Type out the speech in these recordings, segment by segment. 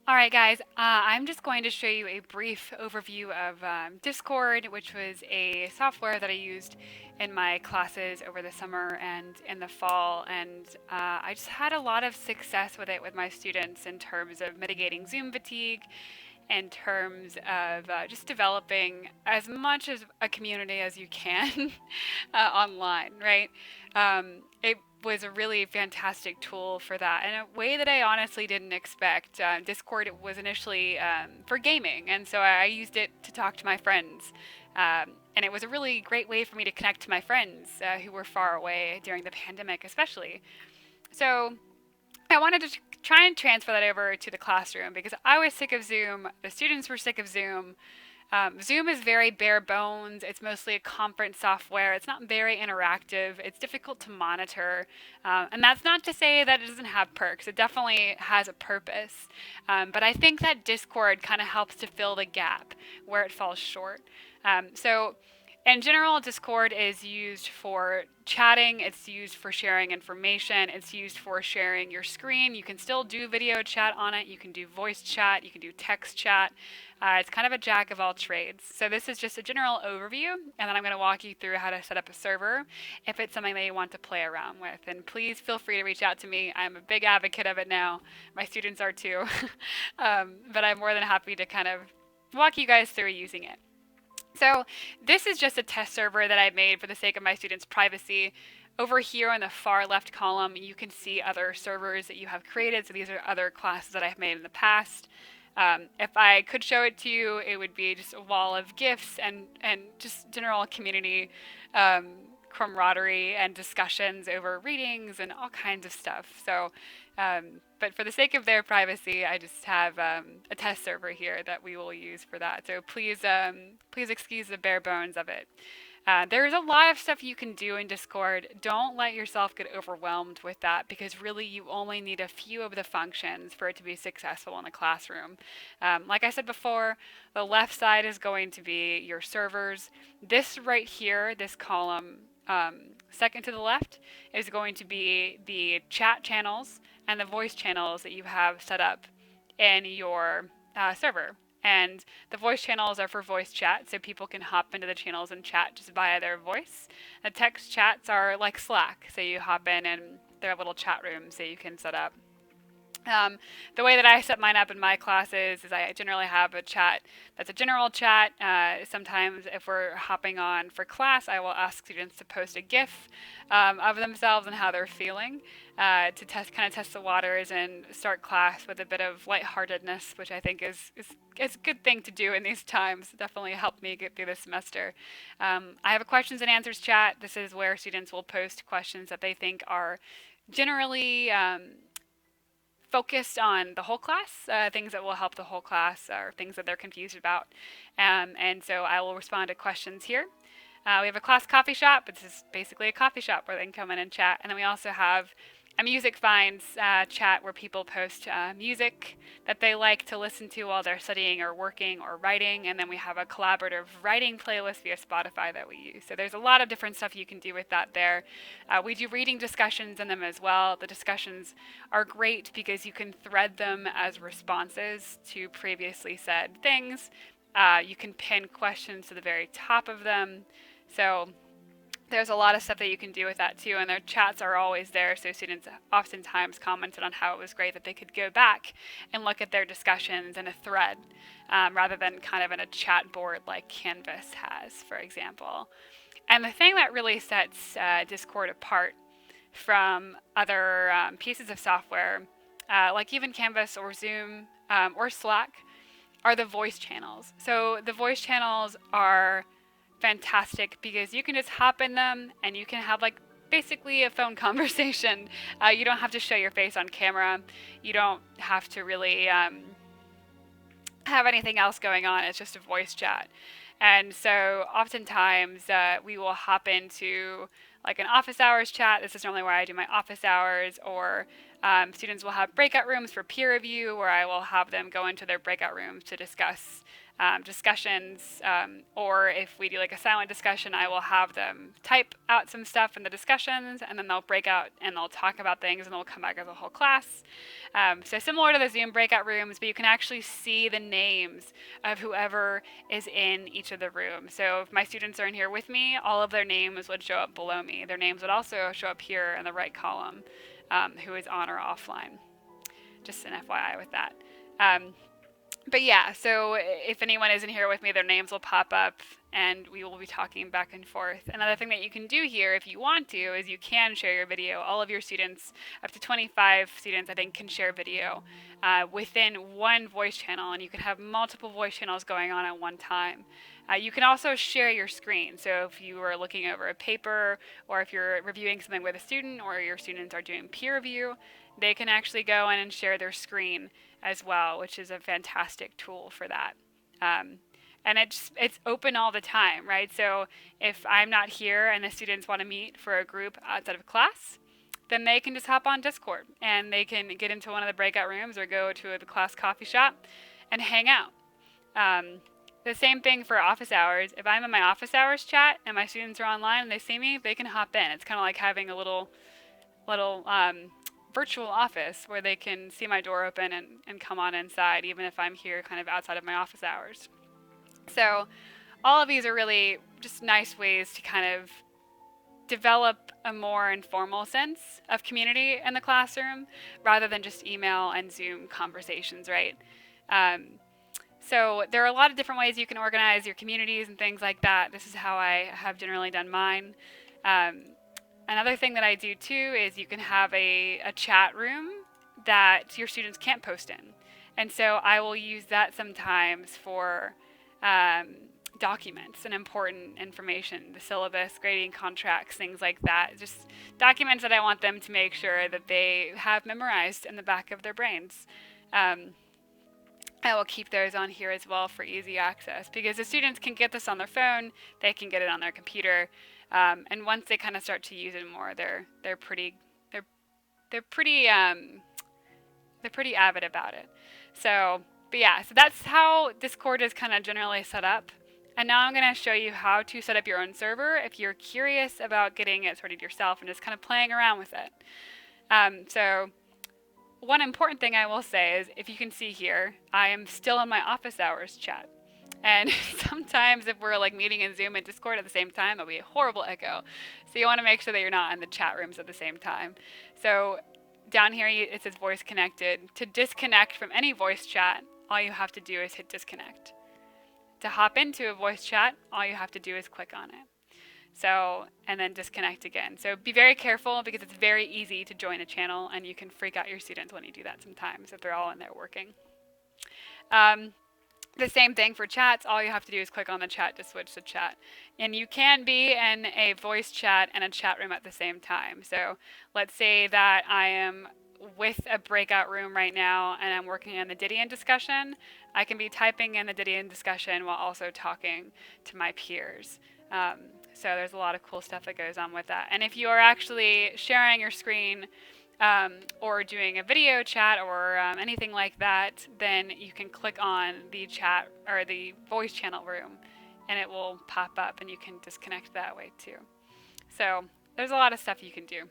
All right, guys, I'm just going to show you a brief overview of Discord, which was a software that I used in my classes over the summer and in the fall. And I just had a lot of success with it with my students in terms of mitigating Zoom fatigue, in terms of just developing as much as a community as you can online, right? It was a really fantastic tool for that in a way that I honestly didn't expect. Discord was initially for gaming, and so I used it to talk to my friends. And it was a really great way for me to connect to my friends who were far away during the pandemic, especially. So I wanted to try and transfer that over to the classroom because I was sick of Zoom. The students were sick of Zoom. Zoom is very bare bones. It's mostly a conference software. It's not very interactive. It's difficult to monitor. And that's not to say that it doesn't have perks. It definitely has a purpose. But I think that Discord kind of helps to fill the gap where it falls short. So in general, Discord is used for chatting, it's used for sharing information, it's used for sharing your screen. You can still do video chat on it, you can do voice chat, you can do text chat. It's kind of a jack of all trades. So, this is just a general overview, and then I'm going to walk you through how to set up a server if it's something that you want to play around with. And please feel free to reach out to me. I'm a big advocate of it now. My students are too. But I'm more than happy to kind of walk you guys through using it. So this is just a test server that I made for the sake of my students' privacy. Over here on the far left column, you can see other servers that you have created. So these are other classes that I've made in the past. If I could show it to you, it would be just a wall of GIFs and just general community um, camaraderie and discussions over readings and all kinds of stuff. But for the sake of their privacy, I just have a test server here that we will use for that. So please excuse the bare bones of it. There's a lot of stuff you can do in Discord. Don't let yourself get overwhelmed with that because really you only need a few of the functions for it to be successful in a classroom. Like I said before, the left side is going to be your servers. This right here, this column, second to the left, is going to be the chat channels and the voice channels that you have set up in your server. And the voice channels are for voice chat, so people can hop into the channels and chat just via their voice. The text chats are like Slack, so you hop in and there are little chat rooms that you can set up. The way that I set mine up in my classes is I generally have a chat that's a general chat. Sometimes, if we're hopping on for class, I will ask students to post a GIF of themselves and how they're feeling to test the waters and start class with a bit of lightheartedness, which I think is a good thing to do in these times. It definitely helped me get through the semester. I have a questions and answers chat. This is where students will post questions that they think are generally focused on the whole class, things that will help the whole class or things that they're confused about. And so I will respond to questions here. We have a class coffee shop. This is basically a coffee shop where they can come in and chat. And then we also have a music finds chat where people post music that they like to listen to while they're studying or working or writing. And then we have a collaborative writing playlist via Spotify that we use. So there's a lot of different stuff you can do with that there. We do reading discussions in them as well. The discussions are great because you can thread them as responses to previously said things. You can pin questions to the very top of them. So there's a lot of stuff that you can do with that too, and their chats are always there, so students oftentimes commented on how it was great that they could go back and look at their discussions in a thread rather than kind of in a chat board like Canvas has, for example. And the thing that really sets Discord apart from other pieces of software, like even Canvas or Zoom or Slack, are the voice channels. So the voice channels are fantastic because you can just hop in them and you can have like basically a phone conversation. You don't have to show your face on camera. You don't have to really have anything else going on. It's just a voice chat. And so oftentimes we will hop into like an office hours chat. This is normally where I do my office hours, or students will have breakout rooms for peer review where I will have them go into their breakout rooms to discuss discussions, or if we do like a silent discussion, I will have them type out some stuff in the discussions, and then they'll break out and they'll talk about things, and they'll come back as a whole class. So similar to the Zoom breakout rooms, but you can actually see the names of whoever is in each of the rooms. So if my students are in here with me, all of their names would show up below me. Their names would also show up here in the right column, who is on or offline. Just an FYI with that. But yeah, so if anyone isn't here with me, their names will pop up and we will be talking back and forth. Another thing that you can do here, if you want to, is you can share your video. All of your students, up to 25 students, I think, can share video within one voice channel, and you can have multiple voice channels going on at one time. You can also share your screen. So if you are looking over a paper, or if you're reviewing something with a student, or your students are doing peer review, they can actually go in and share their screen as well, which is a fantastic tool for that. And it's open all the time, right? So if I'm not here and the students want to meet for a group outside of class, then they can just hop on Discord and they can get into one of the breakout rooms or go to the class coffee shop and hang out. The same thing for office hours. If I'm in my office hours chat and my students are online and they see me, they can hop in. It's kind of like having a little virtual office where they can see my door open and come on inside, even if I'm here kind of outside of my office hours. So all of these are really just nice ways to kind of develop a more informal sense of community in the classroom rather than just email and Zoom conversations, right? So there are a lot of different ways you can organize your communities and things like that. This is how I have generally done mine. Another thing that I do too is you can have a chat room that your students can't post in. And so I will use that sometimes for documents and important information, the syllabus, grading contracts, things like that. Just documents that I want them to make sure that they have memorized in the back of their brains. I will keep those on here as well for easy access, because the students can get this on their phone, they can get it on their computer, and once they kind of start to use it more, they're pretty avid about it. So, but yeah, so that's how Discord is kind of generally set up. And now I'm going to show you how to set up your own server if you're curious about getting it sorted yourself and just kind of playing around with it. So one important thing I will say is, if you can see here, I am still in my office hours chat. And sometimes if we're like meeting in Zoom and Discord at the same time, there'll be a horrible echo. So you want to make sure that you're not in the chat rooms at the same time. So down here it says voice connected. To disconnect from any voice chat, all you have to do is hit disconnect. To hop into a voice chat, all you have to do is click on it. So, and then disconnect again. So be very careful, because it's very easy to join a channel and you can freak out your students when you do that sometimes if they're all in there working. The same thing for chats. All you have to do is click on the chat to switch to chat. And you can be in a voice chat and a chat room at the same time. So let's say that I am with a breakout room right now and I'm working on the Didion discussion. I can be typing in the Didion discussion while also talking to my peers. So there's a lot of cool stuff that goes on with that. And if you are actually sharing your screen or doing a video chat or anything like that, then you can click on the chat or the voice channel room and it will pop up and you can disconnect that way too. So there's a lot of stuff you can do.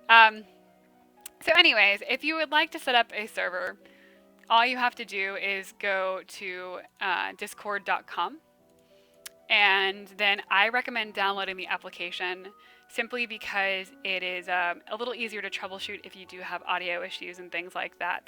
So anyways, if you would like to set up a server, all you have to do is go to discord.com. And then I recommend downloading the application simply because it is a little easier to troubleshoot if you do have audio issues and things like that.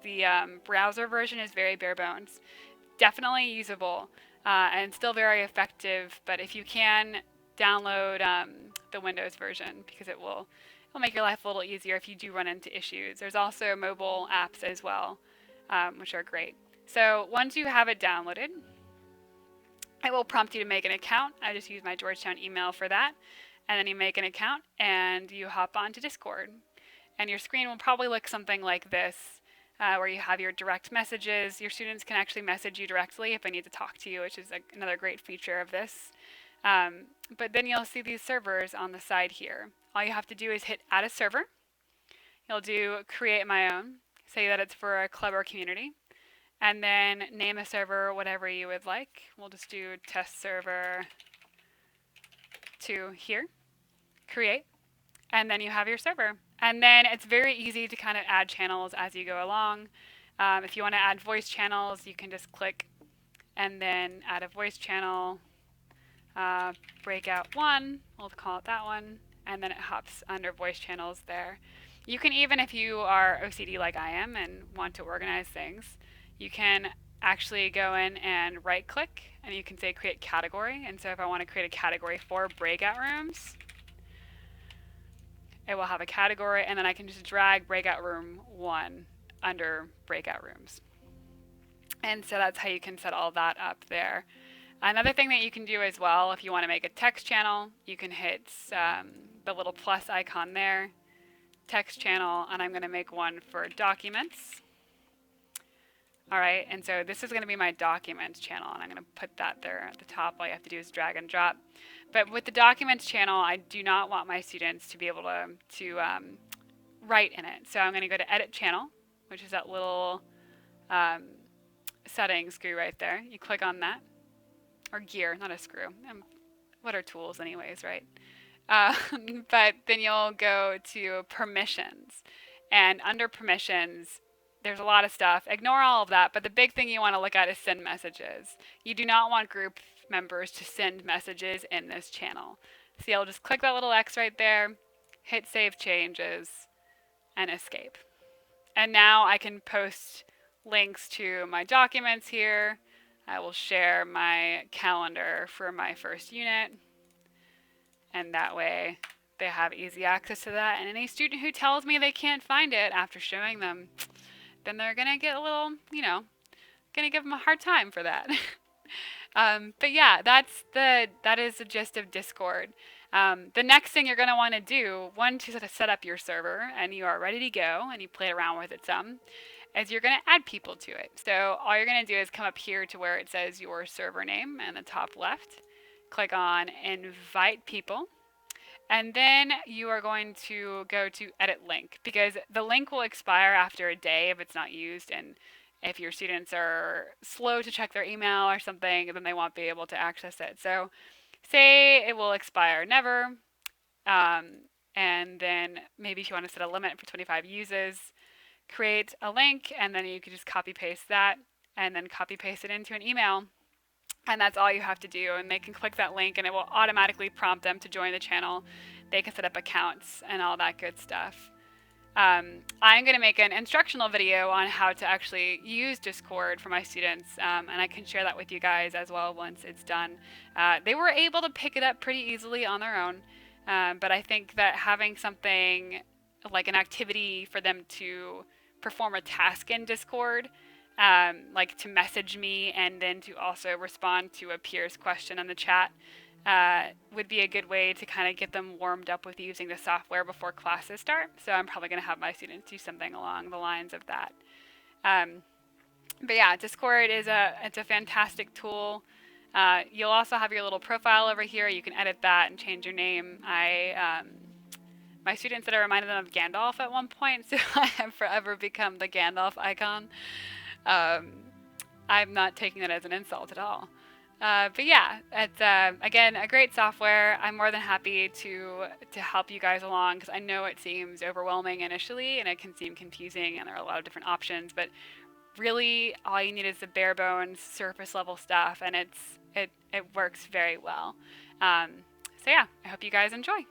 The browser version is very bare bones, definitely usable and still very effective. But if you can, download the Windows version, because it'll make your life a little easier if you do run into issues. There's also mobile apps as well, which are great. So once you have it downloaded, it will prompt you to make an account. I just use my Georgetown email for that. And then you make an account and you hop onto Discord. And your screen will probably look something like this, where you have your direct messages. Your students can actually message you directly if they need to talk to you, which is another great feature of this. But then you'll see these servers on the side here. All you have to do is hit add a server. You'll do create my own, say that it's for a club or community. and then name a server whatever you would like. We'll just do test server 2 here, create, and then you have your server. And then it's very easy to kind of add channels as you go along. If you want to add voice channels, you can just click and then add a voice channel, breakout 1, we'll call it that one, and then it hops under voice channels there. You can even, if you are OCD like I am and want to organize things, you can actually go in and right click and you can say create category. And so if I want to create a category for breakout rooms, it will have a category, and then I can just drag breakout room 1 under breakout rooms. And so that's how you can set all that up there. Another thing that you can do as well, if you want to make a text channel, you can hit the little plus icon there, text channel, and I'm going to make one for documents. All right, and so this is going to be my documents channel, and I'm going to put that there at the top. All you have to do is drag and drop. But with the documents channel, I do not want my students to be able to write in it. So I'm going to go to edit channel, which is that little setting screw right there. You click on that, or gear, not a screw. What are tools anyways, right? But then you'll go to permissions, and under permissions, there's a lot of stuff. Ignore all of that, but the big thing you want to look at is send messages. You do not want group members to send messages in this channel. So you'll just click that little X right there, hit save changes, and escape. And now I can post links to my documents here. I will share my calendar for my first unit, and that way they have easy access to that. And any student who tells me they can't find it after showing them, then they're going to get a little, going to give them a hard time for that. But yeah, that is the gist of Discord. The next thing you're going to want to do, once you set up your server and you are ready to go and you play around with it some, is you're going to add people to it. So all you're going to do is come up here to where it says your server name in the top left, click on invite people, and then you are going to go to edit link, because the link will expire after a day if it's not used, and if your students are slow to check their email or something, then they won't be able to access it. So say it will expire never, and then maybe if you want to set a limit for 25 uses, create a link, and then you can just copy paste that and then copy paste it into an email. And that's all you have to do, and they can click that link and it will automatically prompt them to join the channel. They can set up accounts and all that good stuff. I'm going to make an instructional video on how to actually use Discord for my students, and I can share that with you guys as well once it's done. They were able to pick it up pretty easily on their own, but I think that having something like an activity for them to perform a task in Discord, like to message me and then to also respond to a peer's question in the chat, would be a good way to kind of get them warmed up with using the software before classes start. So I'm probably going to have my students do something along the lines of that. But yeah, Discord is it's a fantastic tool. You'll also have your little profile over here. You can edit that and change your name. My students said I reminded them of Gandalf at one point, so I have forever become the Gandalf icon. I'm not taking it as an insult at all. But yeah, it's again a great software. I'm more than happy to help you guys along, because I know it seems overwhelming initially and it can seem confusing and there are a lot of different options, but really all you need is the bare bones surface level stuff, and it works very well. So yeah, I hope you guys enjoy.